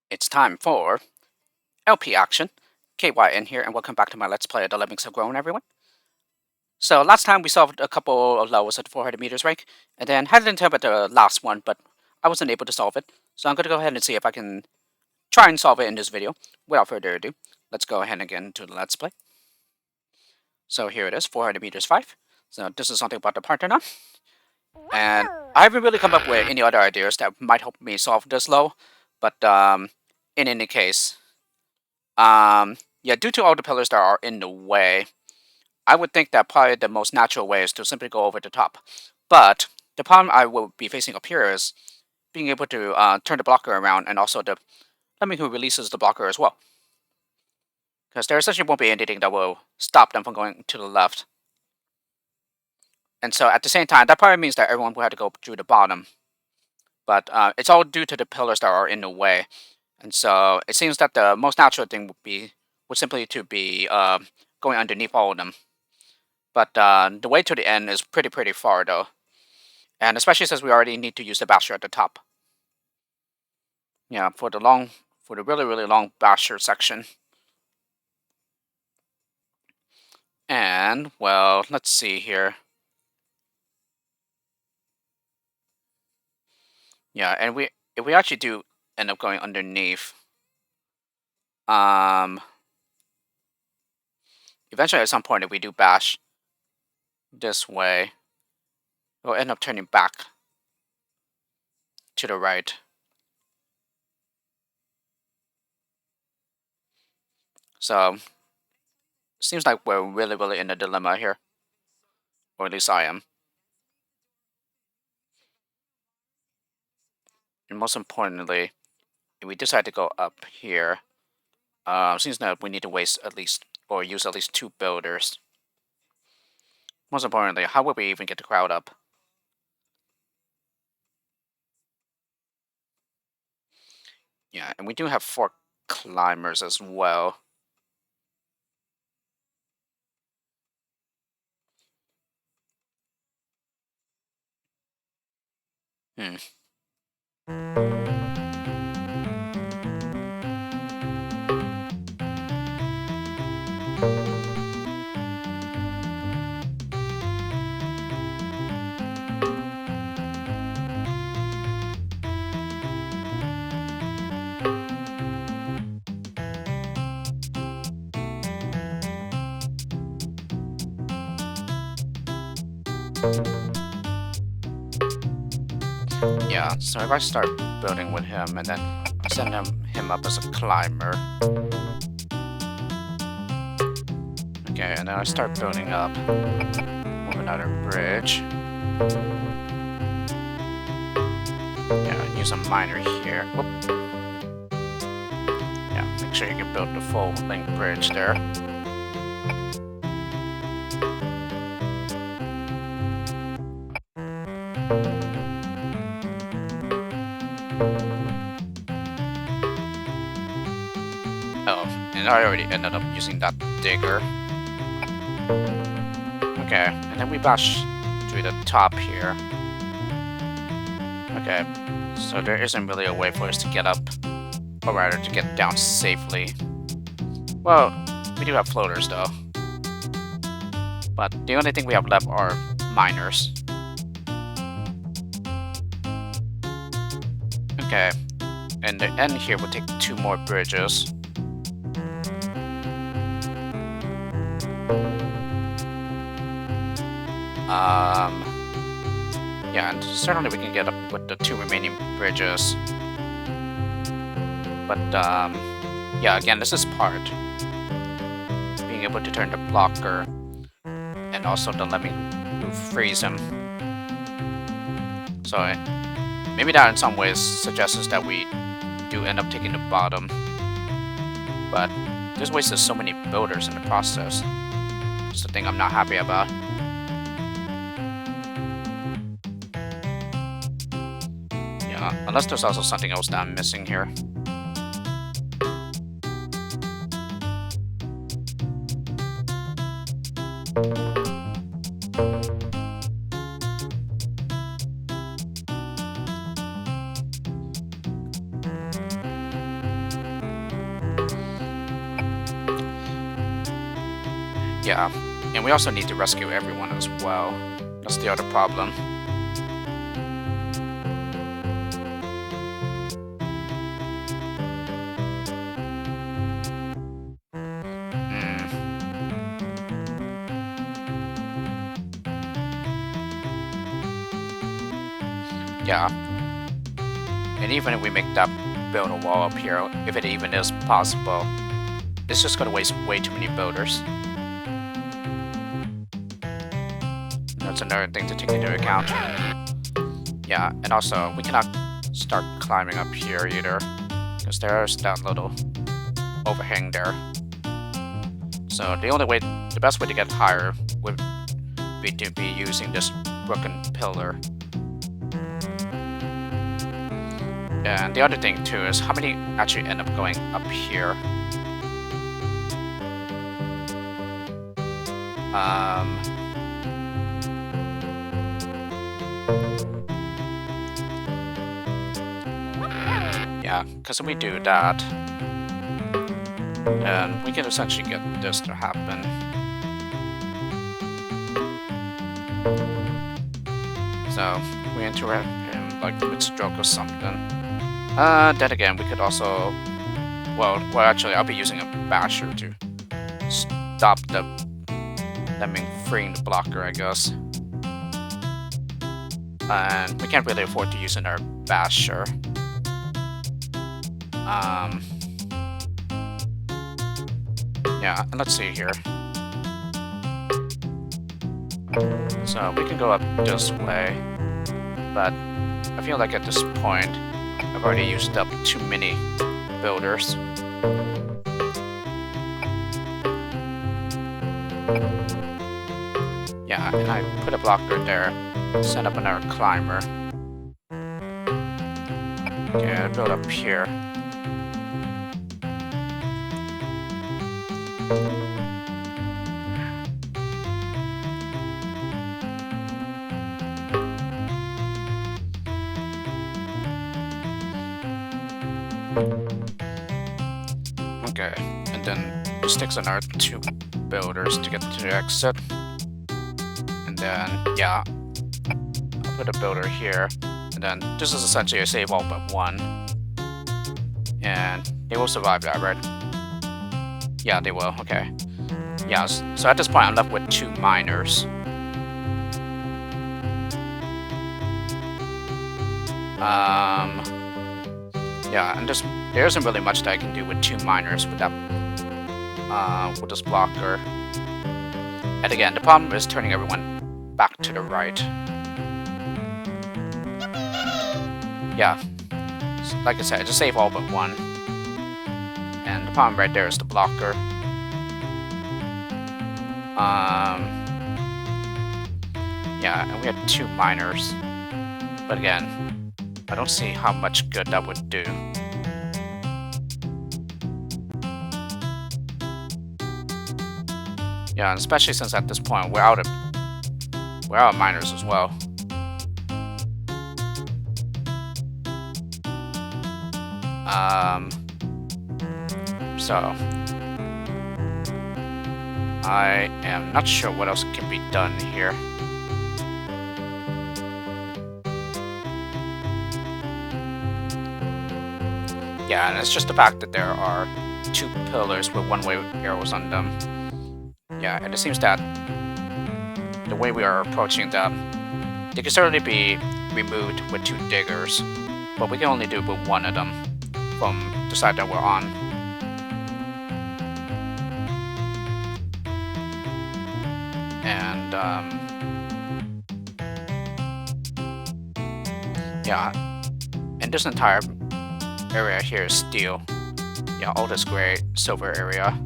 It's time for LP action. KYN here, and welcome back to my Let's Play of the Lemmings Have Grown, everyone. So last time we solved a couple of levels at the 400 meters rank, and then had an attempt at the last one, but I wasn't able to solve it. So I'm going to go ahead and see if I can try and solve it in this video. Without further ado, let's go ahead and get into the Let's Play. So here it is, 400 meters 5. So this is something about the Parthenon. And I haven't really come up with any other ideas that might help me solve this low, but in any case, yeah, due to all the pillars that are in the way, I would think that probably the most natural way is to simply go over the top. But the problem I will be facing up here is being able to turn the blocker around, and also the lemming who releases the blocker as well. Because there essentially won't be anything that will stop them from going to the left. And so at the same time, that probably means that everyone will have to go through the bottom. But it's all due to the pillars that are in the way. And so it seems that the most natural thing would simply to be going underneath all of them. But the way to the end is pretty far though. And especially since we already need to use the basher at the top. Yeah, for the really long basher section. And, well, let's see here. Yeah, and if we actually do end up going underneath, eventually at some point if we do bash this way, we'll end up turning back to the right. So, seems like we're really in a dilemma here. Or at least I am. And most importantly, if we decide to go up here, seems that we need to waste at least, or use at least 2 builders. Most importantly, how will we even get the crowd up? Yeah, and we do have 4 climbers as well. Hmm. Yeah, so if I start building with him and then send him up as a climber. Okay, and then I start building up with another bridge. Yeah, use a miner here. Whoop. Yeah, make sure you can build the full length bridge there. Oh, and I already ended up using that digger. Okay, and then we bash through the top here. Okay, so there isn't really a way for us to get up, or rather to get down safely. Well, we do have floaters though. But the only thing we have left are miners. Okay, and the end here will take 2 more bridges. Yeah, and certainly we can get up with the 2 remaining bridges. But, yeah, again, this is part. Being able to turn the blocker, and also the lemming who frees him. So, maybe that in some ways suggests that we do end up taking the bottom. But, this wasted so many builders in the process. It's the thing I'm not happy about. Unless there's also something else that I'm missing here. Yeah, and we also need to rescue everyone as well. That's the other problem. Yeah, and even if we make that build a wall up here, if it even is possible, it's just gonna waste way too many builders. That's another thing to take into account. Yeah, and also we cannot start climbing up here either, because there's that little overhang there. So the best way to get higher would be to be using this broken pillar. And the other thing too is how many actually end up going up here. Yeah, because if we do that, then we can essentially get this to happen. So we interrupt him like mid-stroke or something. Then again, we could also, well, actually, I'll be using a basher to stop the lemming freeing the blocker, I guess. And we can't really afford to use another basher. Yeah, and let's see here. So we can go up this way, but I feel like at this point, I've already used up too many builders. Yeah, and I put a blocker there, set up another climber. Okay, build up here. Okay, and then just takes another 2 builders to get to the exit. And then, yeah, I'll put a builder here. And then this is essentially a save all but one. And they will survive that, right? Yeah, they will, okay. Yeah, so at this point I'm left with 2 miners. Yeah, and there isn't really much that I can do with 2 miners with that, with this blocker. And again, the problem is turning everyone back to the right. Yeah, so like I said, just save all but one. And the problem right there is the blocker. Yeah, and we had 2 miners. But again, I don't see how much good that would do. Yeah, and especially since at this point we're out of miners as well. So I am not sure what else can be done here. Yeah, and it's just the fact that there are 2 pillars with one-way arrows on them. Yeah, and it seems that the way we are approaching them, they can certainly be removed with 2 diggers, but we can only do with 1 of them from the side that we're on. And, yeah, and this entire area here is steel. Yeah, all this gray silver area.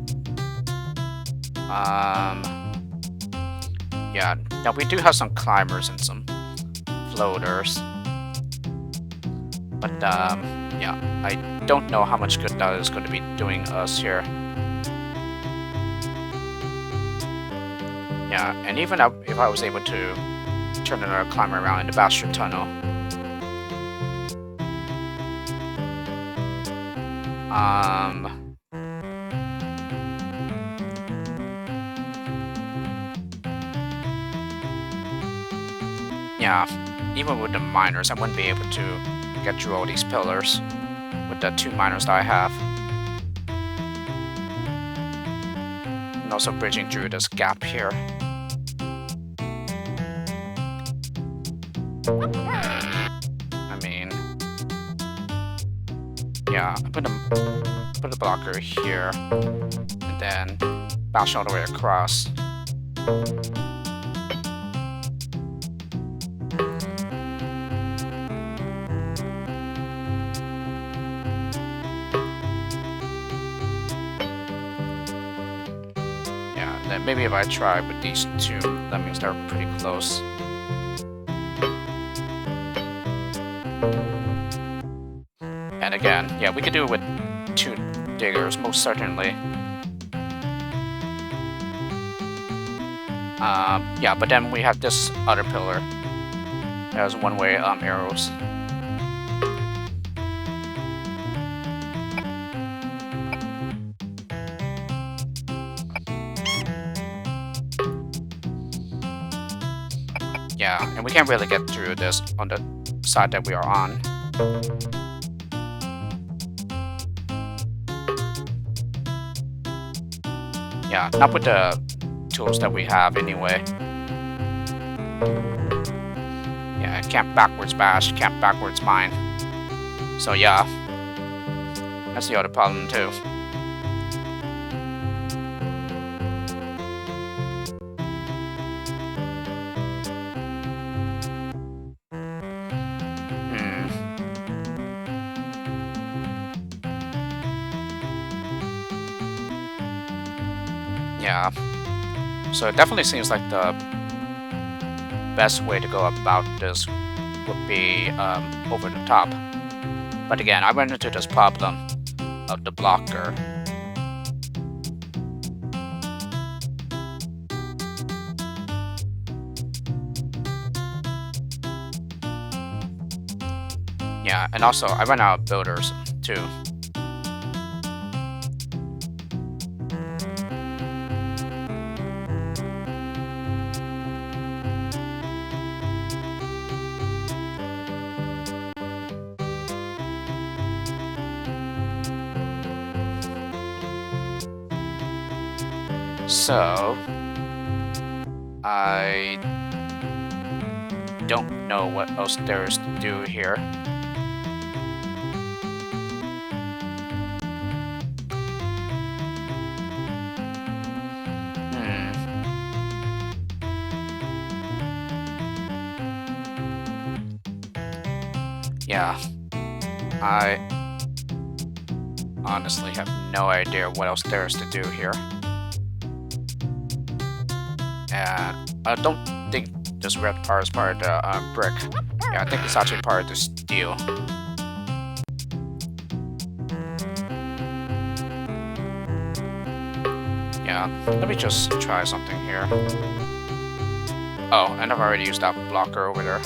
Yeah, now we do have some climbers and some floaters. But, yeah, I don't know how much good that is going to be doing us here. Yeah, and even if I was able to turn another climber around in the Bastion Tunnel, Yeah, even with the miners, I wouldn't be able to get through all these pillars with the 2 miners that I have. And also bridging through this gap here. I mean, yeah, I put a blocker here, and then bash all the way across. Yeah, and then maybe if I try with these 2 lemmings, they're pretty close. And again, yeah, we could do it with 2 diggers, most certainly. Yeah, but then we have this other pillar. There's one-way arrows. Yeah, and we can't really get through this on the side that we are on. Yeah, not with the tools that we have anyway. Yeah, can't backwards bash, can't backwards mine. So yeah, that's the other problem too. Yeah, so it definitely seems like the best way to go about this would be over the top. But again, I ran into this problem of the blocker. Yeah, and also I ran out of builders too. So, I don't know what else there is to do here. Yeah, I honestly have no idea what else there is to do here. And I don't think this red part is part of the brick. Yeah, I think it's actually part of the steel. Yeah, let me just try something here. Oh, and I've already used that blocker over there.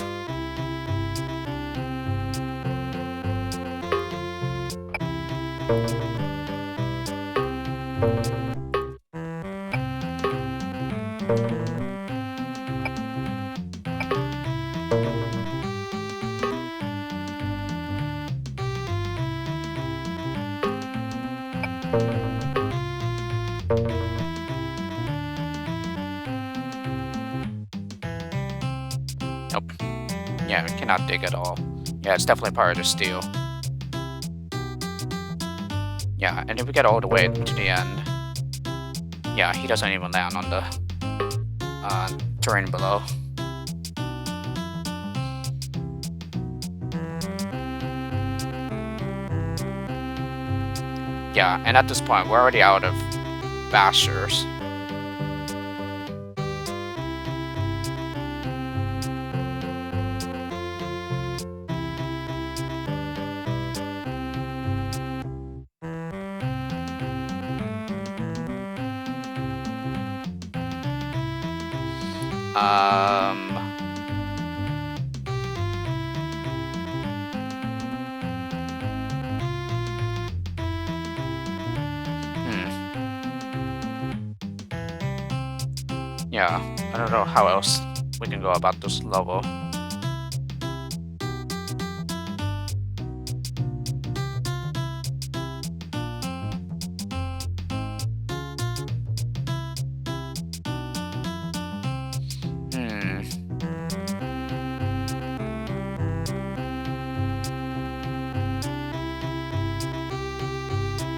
Nope. Yeah, we cannot dig at all. Yeah, it's definitely part of the steel. Yeah, and if we get all the way to the end, yeah, he doesn't even land on the terrain below. Yeah, and at this point, we're already out of bashers. Yeah, I don't know how else we can go about this level.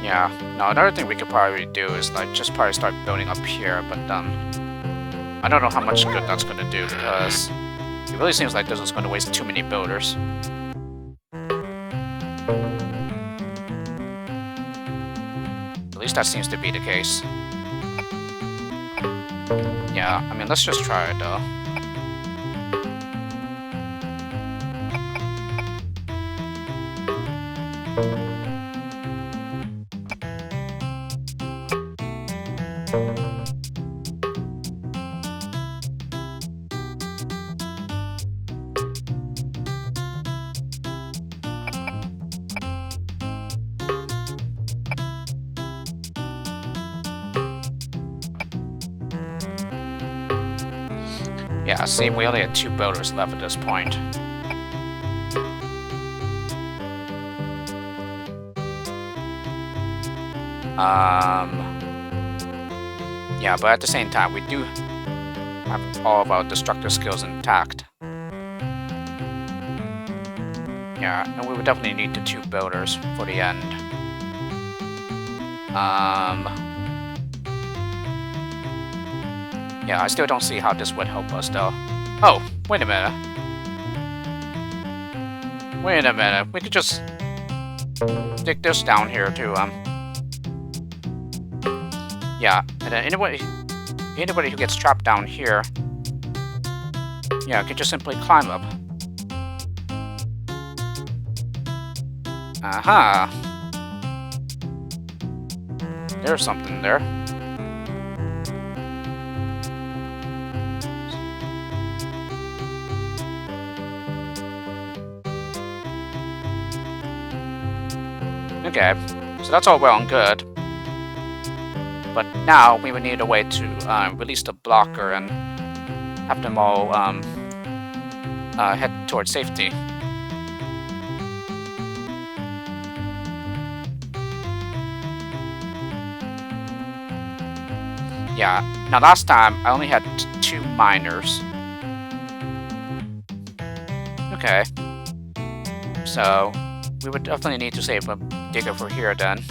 Yeah, no, another thing we could probably do is like just probably start building up here, but I don't know how much good that's gonna do because it really seems like this is gonna waste too many builders. At least that seems to be the case. Yeah, I mean, let's just try it though. Yeah, see, we only had 2 builders left at this point. Yeah, but at the same time, we do have all of our destructive skills intact. Yeah, and we would definitely need the 2 builders for the end. Yeah, I still don't see how this would help us, though. Oh, wait a minute. Wait a minute, we could just dig this down here, too, yeah, and then anybody who gets trapped down here, yeah, could just simply climb up. Aha! There's something there. Okay, so that's all well and good. But now we would need a way to release the blocker and have them all head towards safety. Yeah, now last time I only had 2 miners. Okay. So we would definitely need to save a digger for here then.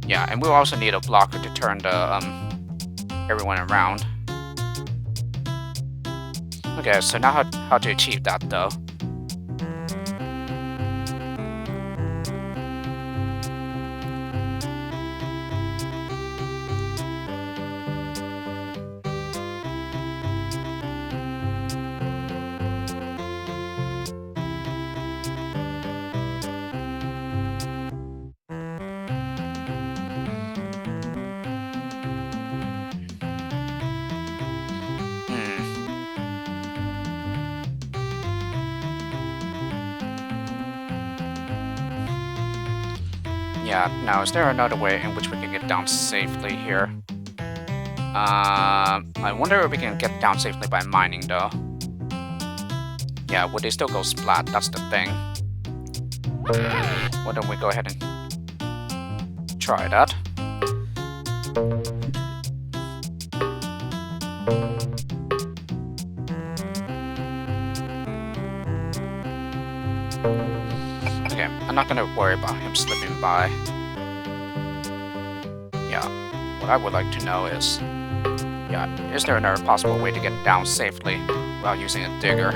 Yeah, and we'll also need a blocker to turn the everyone around. Okay, so now how to achieve that though? Yeah, now is there another way in which we can get down safely here? I wonder if we can get down safely by mining though. Yeah, would they still go splat? That's the thing. Why don't we go ahead and try that? Okay, I'm not gonna worry about him slipping by. Yeah, what I would like to know is, yeah, is there another possible way to get down safely without using a digger?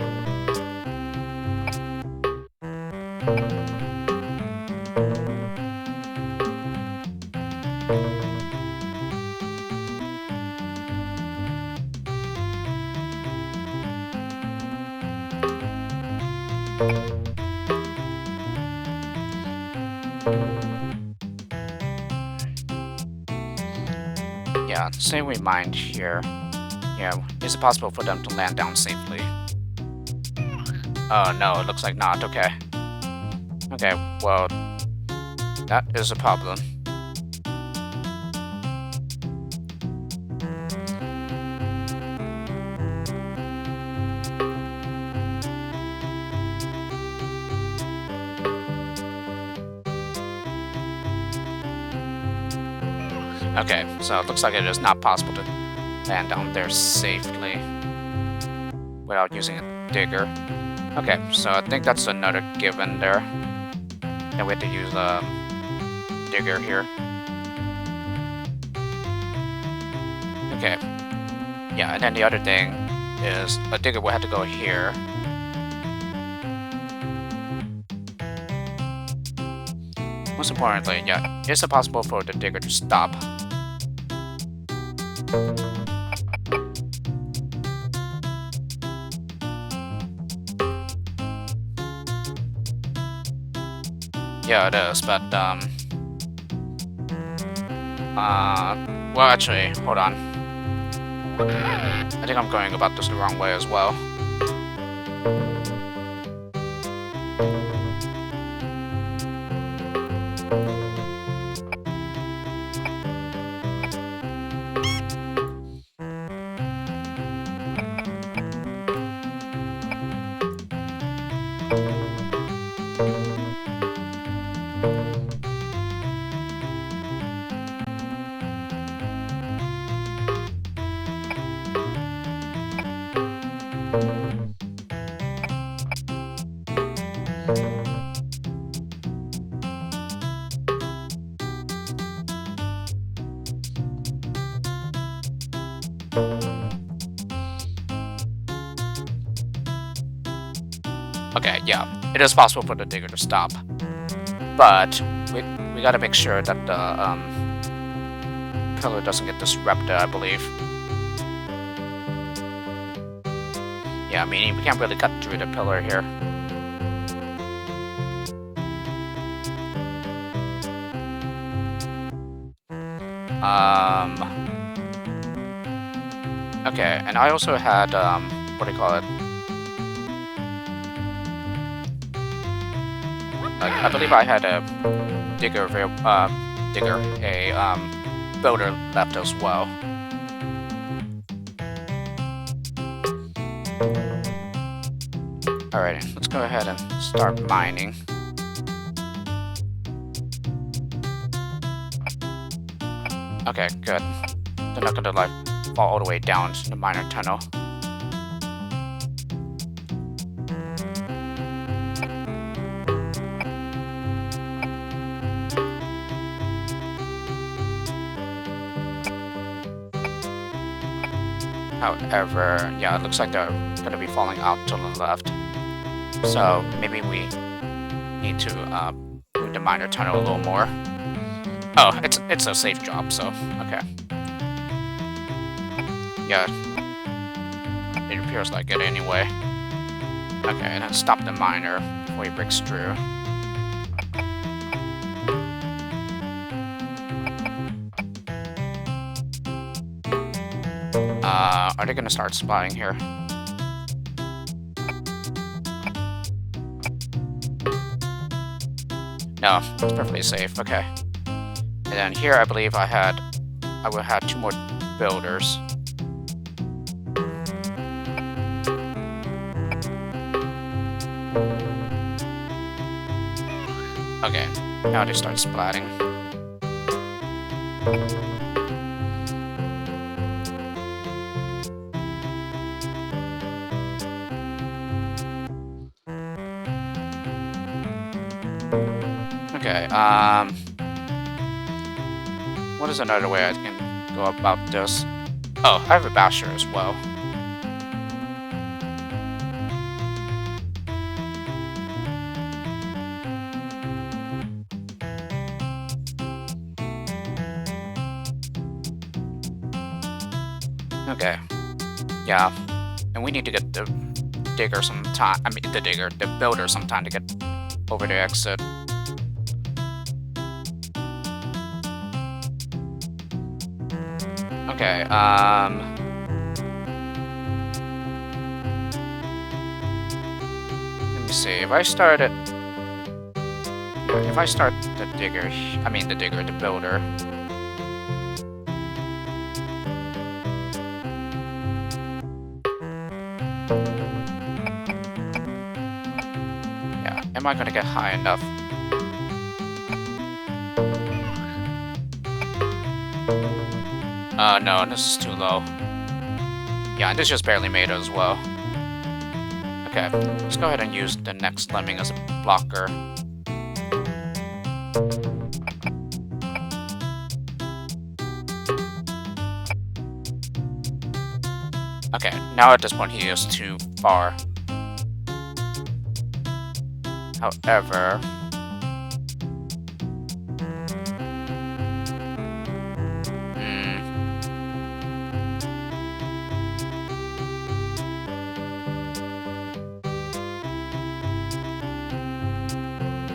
Yeah, say we mine here. Yeah, is it possible for them to land down safely? Oh no, it looks like not, okay. Okay, well, that is a problem. Okay, so it looks like it is not possible to land down there safely without using a digger. Okay, so I think that's another given there. Then we have to use digger here. Okay. Yeah, and then the other thing is a digger will have to go here. Most importantly, yeah, is it possible for the digger to stop? Yeah, it is, but well, actually, hold on. I think I'm going about this the wrong way as well. Okay, yeah, it is possible for the digger to stop, but we gotta make sure that the pillar doesn't get disrupted, I believe. Yeah, meaning we can't really cut through the pillar here. Okay, and I also had what do you call it? Like, I believe I had a builder left as well. Alright, let's go ahead and start mining. Okay, good. They're not gonna like fall all the way down to the miner tunnel. However, yeah, it looks like they're gonna be falling out to the left. So maybe we need to move the miner tunnel a little more. Oh, it's a safe drop, so okay. Yeah, it appears like it anyway. Okay, and then stop the miner before he breaks through. Are they gonna start spotting here? No, it's perfectly safe. Okay. And then here, I believe I will have 2 more builders. Okay, now they start splatting. Okay, what is another way I can go about this? Oh, I have a basher as well. Okay, yeah, and we need to get the digger some time. I mean, the builder some time to get over the exit. Okay, let me see, if I start the digger, the builder. Yeah, am I gonna get high enough? No, this is too low. Yeah, and this just barely made it as well. Okay, let's go ahead and use the next lemming as a blocker. Okay, now at this point he is too far. However,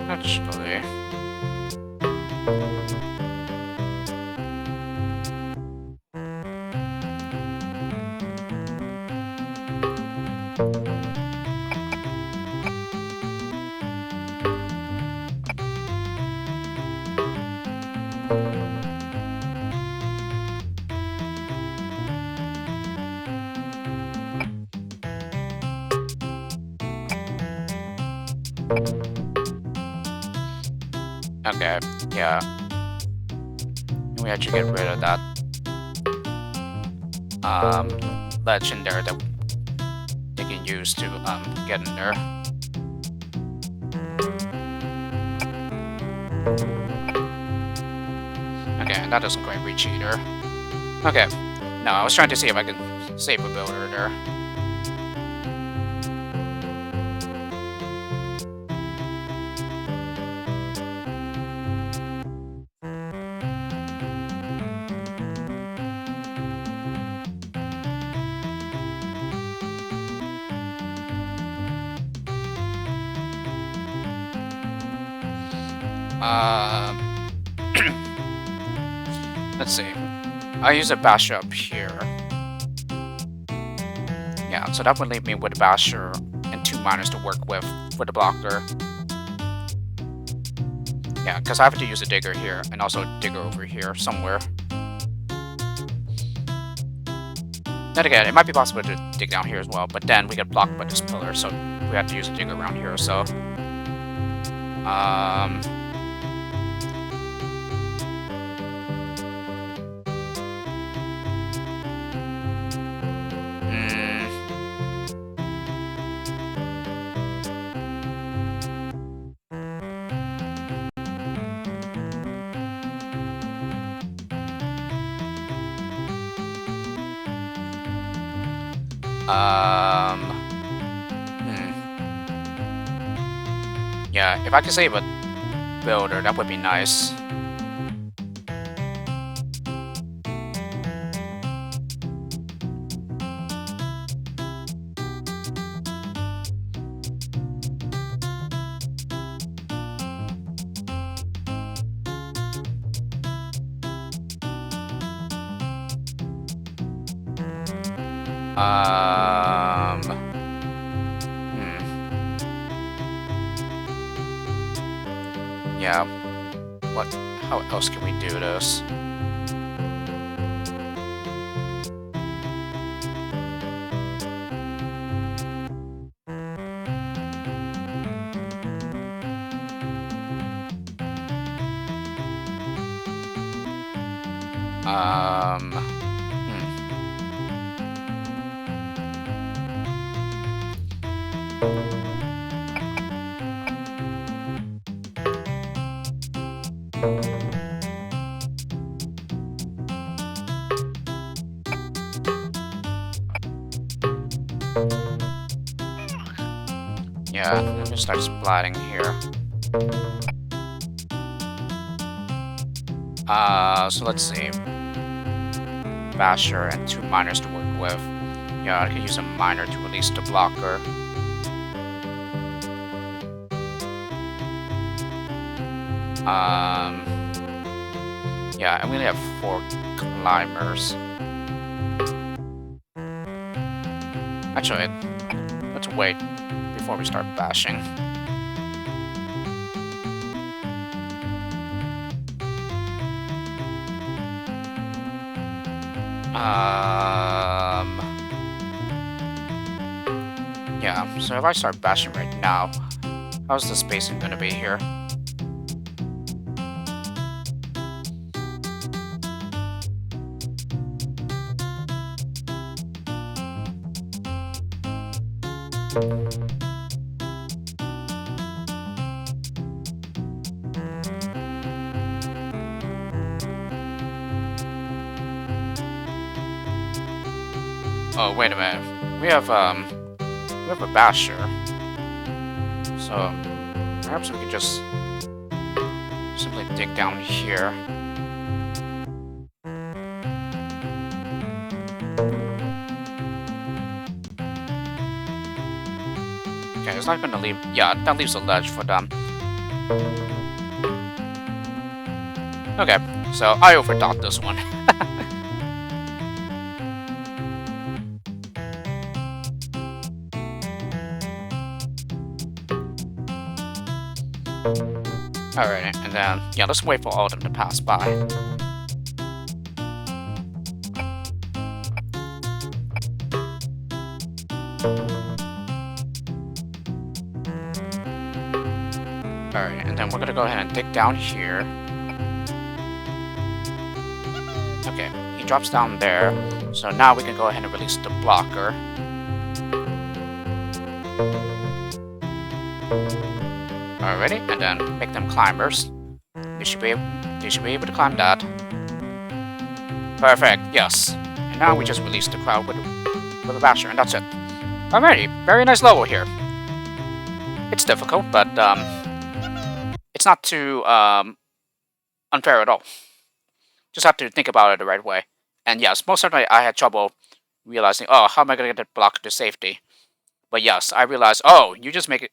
actually, okay, yeah. We actually get rid of that legendary that they can use to get in there. Okay, and that doesn't quite reach either. Okay, no, I was trying to see if I could save a builder there. Let's see. I'll use a basher up here. Yeah, so that would leave me with a basher and 2 miners to work with for the blocker. Yeah, because I have to use a digger here and also a digger over here somewhere. Then again, it might be possible to dig down here as well, but then we get blocked by this pillar, so we have to use a digger around here. So, yeah, if I could save a builder, that would be nice. Yeah. How else can we do this? Yeah, let me start splatting here. So let's see. Basher and 2 miners to work with. Yeah, I can use a miner to release the blocker. Yeah, and we only have 4 climbers. Actually, let's wait before we start bashing. Yeah, so if I start bashing right now, how's the spacing gonna be here? Oh, wait a minute. We have a basher. So perhaps we could just simply dig down here. Okay, it's not gonna leave. Yeah, that leaves a ledge for them. Okay, so I overthought this one. Alright, and then, yeah, let's wait for all of them to pass by. Alright, and then we're gonna go ahead and dig down here. Okay, he drops down there, so now we can go ahead and release the blocker. Alrighty, and then make them climbers. They should be able to climb that. Perfect, yes. And now we just release the crowd with a basher, and that's it. Alrighty, very nice level here. It's difficult, but it's not too unfair at all. Just have to think about it the right way. And yes, most certainly I had trouble realizing, oh, how am I going to get that block to safety? But yes, I realized, oh, you just make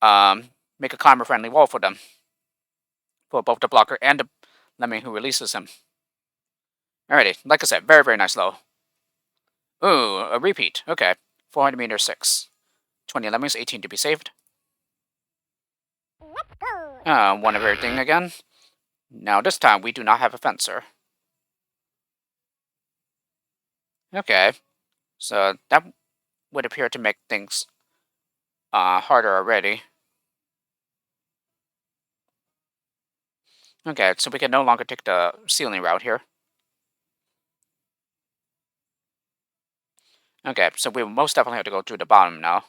a climber-friendly wall for them. For both the blocker and the lemming who releases him. Alrighty, like I said, very, very nice level. Ooh, a repeat. Okay, 400 meters, 6. 20 lemmings, 18 to be saved. One of everything again. Now this time we do not have a fencer. Okay, so that would appear to make things harder already. Okay, so we can no longer take the ceiling route here. Okay, so we will most definitely have to go through the bottom now.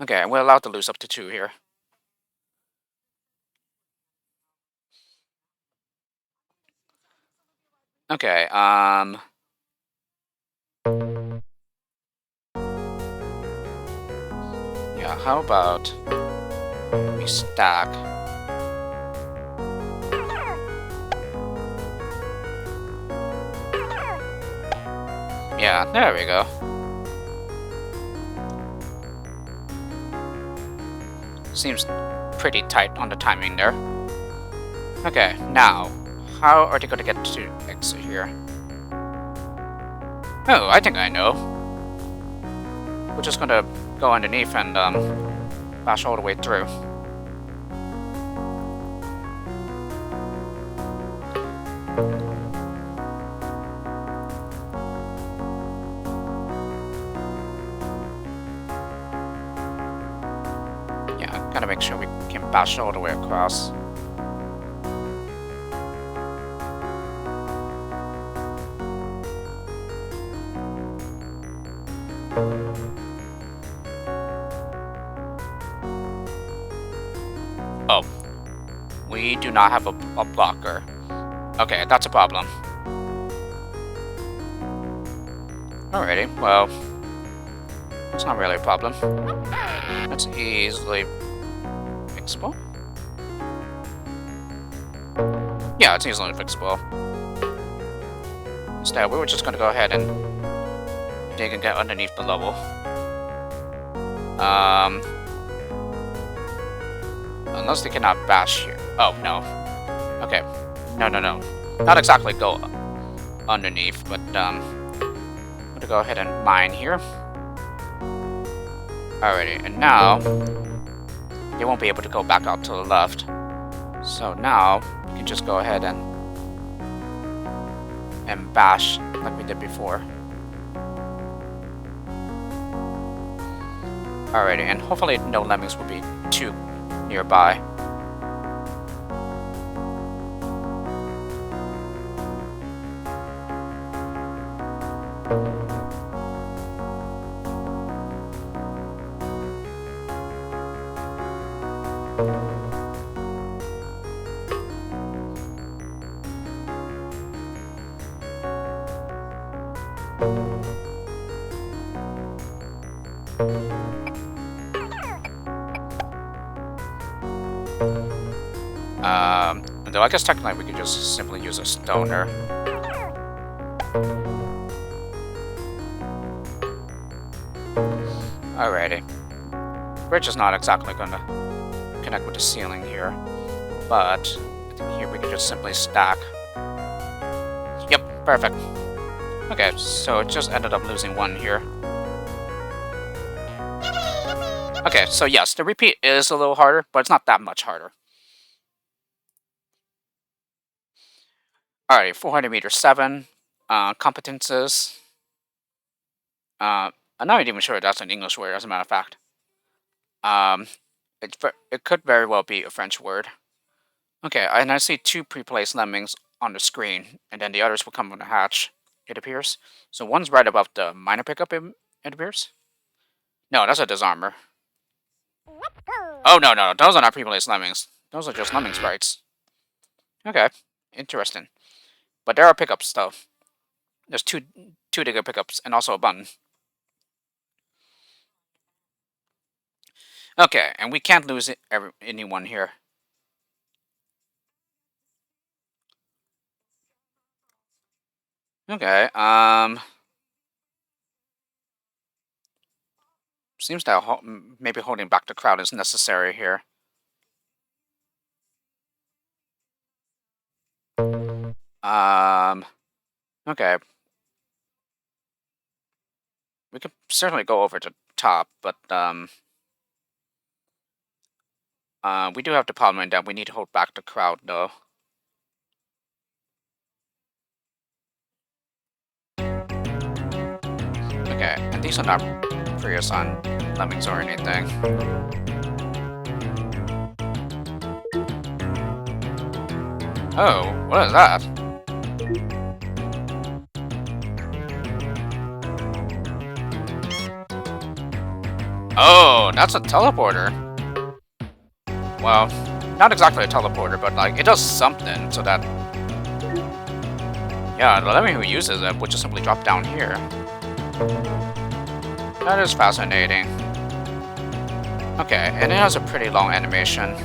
Okay, we're allowed to lose up to 2 here. Okay, yeah, how about we stack? Yeah, there we go. Seems pretty tight on the timing there. Okay, now, how are they going to get to exit here? Oh, I think I know. We're just going to go underneath and bash all the way through. Yeah, gotta make sure we can bash all the way across. Oh, we do not have a blocker. Okay, that's a problem. Alrighty, well, it's not really a problem. That's easily fixable. Yeah, it's easily fixable. Instead, we were just gonna go ahead and dig and get underneath the level. Unless they cannot bash here. Oh, no. Okay. No. Not exactly go underneath, but, I'm gonna go ahead and mine here. Alrighty, and now, they won't be able to go back out to the left. So now, we can just go ahead and bash like we did before. Alrighty, and hopefully no lemmings will be too nearby. Though I guess technically we could just simply use a stoner. Alrighty. Bridge is not exactly gonna connect with the ceiling here, but I think here we can just simply stack. Yep, perfect. Okay, so it just ended up losing one here. Okay, so yes, the repeat is a little harder, but it's not that much harder. Alright, 400 meters 7. Competences. I'm not even sure if that's an English word, as a matter of fact. It could very well be a French word. Okay, and I see 2 pre-placed lemmings on the screen, and then the others will come from the hatch, it appears. So one's right above the minor pickup, it appears. No, that's a disarmer. Oh, no, those are not pre-placed lemmings. Those are just lemming sprites. Okay, interesting. But there are pickups, though. There's two digger pickups, and also a button. Okay, and we can't lose anyone here. Okay, seems that maybe holding back the crowd is necessary here. Okay. We could certainly go over to top, but, we do have the problem in that we need to hold back the crowd, though. Okay, and these are not Prius on lemmings or anything. Oh, what is that? Oh, that's a teleporter. Well, not exactly a teleporter, but like it does something so that, yeah, the lemming who uses it would just simply drop down here. That is fascinating. Okay, and it has a pretty long animation.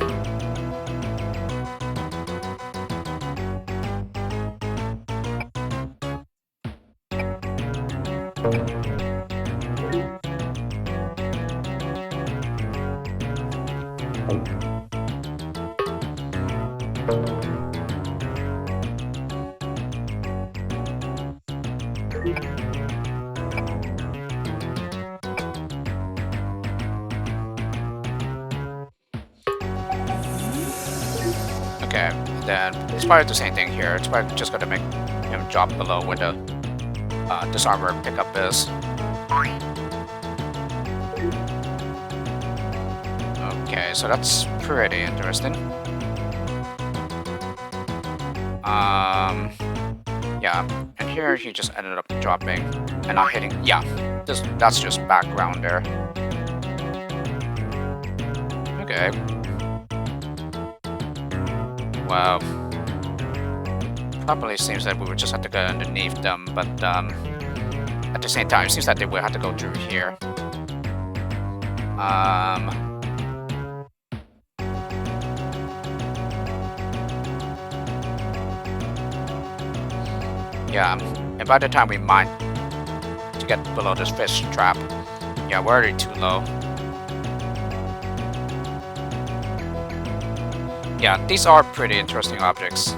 Okay, then it's probably the same thing here. It's probably just going to make him drop below where the disarmor pickup is. Okay, so that's pretty interesting. Yeah, and here he just ended up dropping and not hitting. Yeah, that's just background there. Okay. Wow. Probably seems that we would just have to go underneath them, but at the same time, it seems that they will have to go through here. Yeah, and by the time we mine to get below this fish trap, yeah, we're already too low. Yeah, these are pretty interesting objects.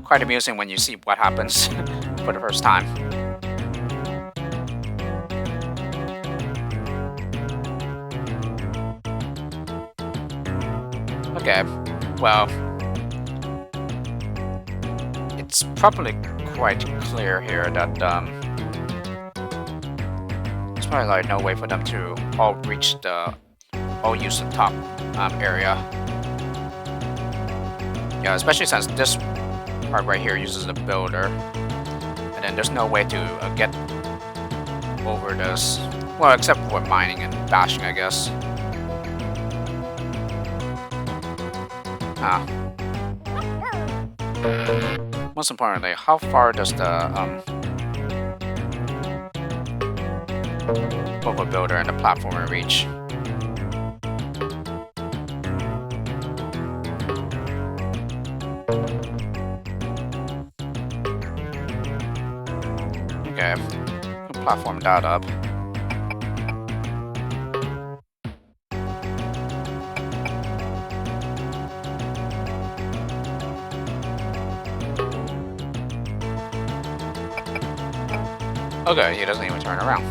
Quite amusing when you see what happens for the first time. Okay, well, it's probably quite clear here that there's probably like no way for them to all reach all use the top area. Yeah, especially since this part right here uses the builder, and then there's no way to get over this. Well, except for mining and bashing, I guess. Most importantly, how far does the both a builder and the platformer reach? platform that up. Okay, he doesn't even turn around.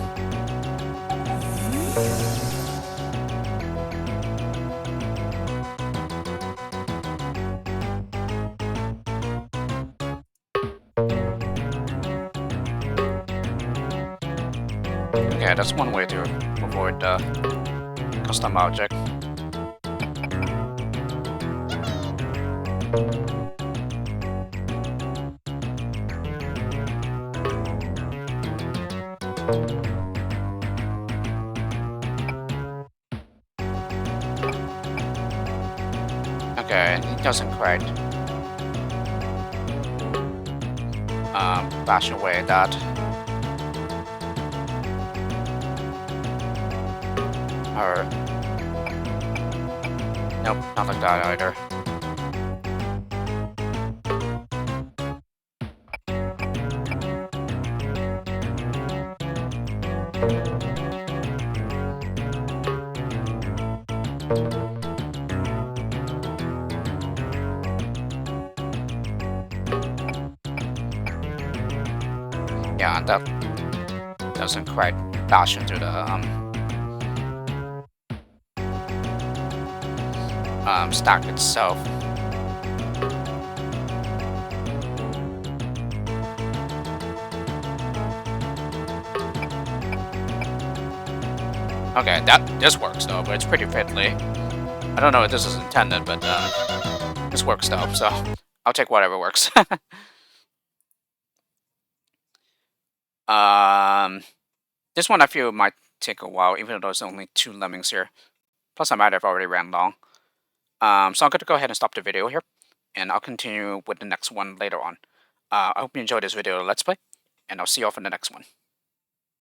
Okay, that's one way to avoid the custom object. Okay, he doesn't quite bash away that. Or nope, not like that either. Yeah, and that doesn't quite bash into the stack itself. Okay, this works though, but it's pretty fiddly. I don't know if this is intended, but this works though, so I'll take whatever works. This one I feel might take a while, even though there's only 2 lemmings here. Plus, I might have already ran long. So I'm going to go ahead and stop the video here, and I'll continue with the next one later on. I hope you enjoyed this video, Let's Play, and I'll see you all for the next one.